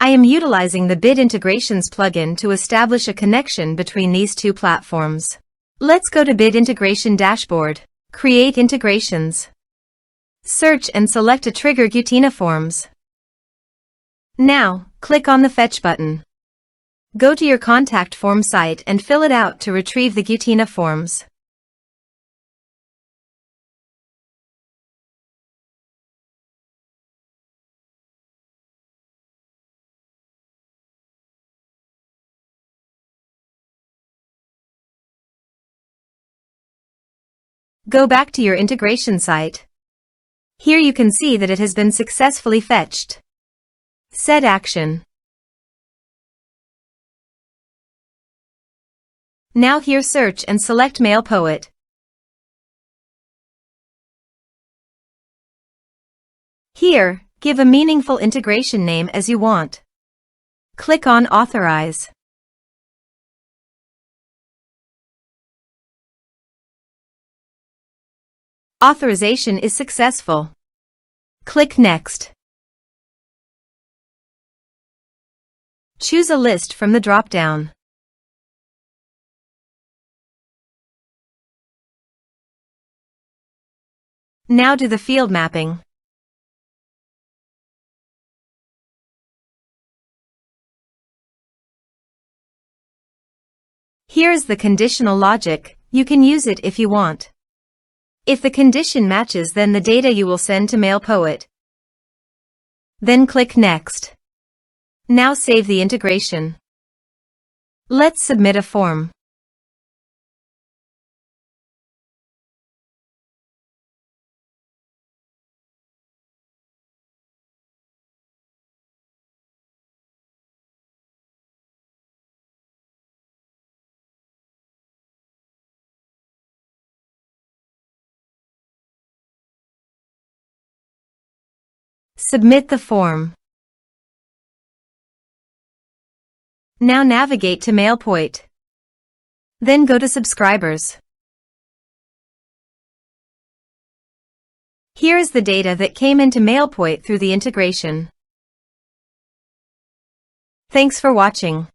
I am utilizing the Bit Integrations plugin to establish a connection between these two platforms. Let's go to Bit Integration Dashboard. Create integrations. Search and select a trigger Gutena Forms. Now, click on the Fetch button. Go to your contact form site and fill it out to retrieve the Gutena Forms. Go back to your integration site. Here you can see that it has been successfully fetched. Set action. Now here search and select MailPoet. Here, give a meaningful integration name as you want. Click on Authorize. Authorization is successful. Click Next. Choose a list from the drop-down. Now do the field mapping. Here is the conditional logic. You can use it if you want. If the condition matches, then the data you will send to MailPoet. Then click Next. Now save the integration. Let's submit a form. Submit the form. Now navigate to MailPoet. Then go to Subscribers. Here is the data that came into MailPoet through the integration. Thanks for watching.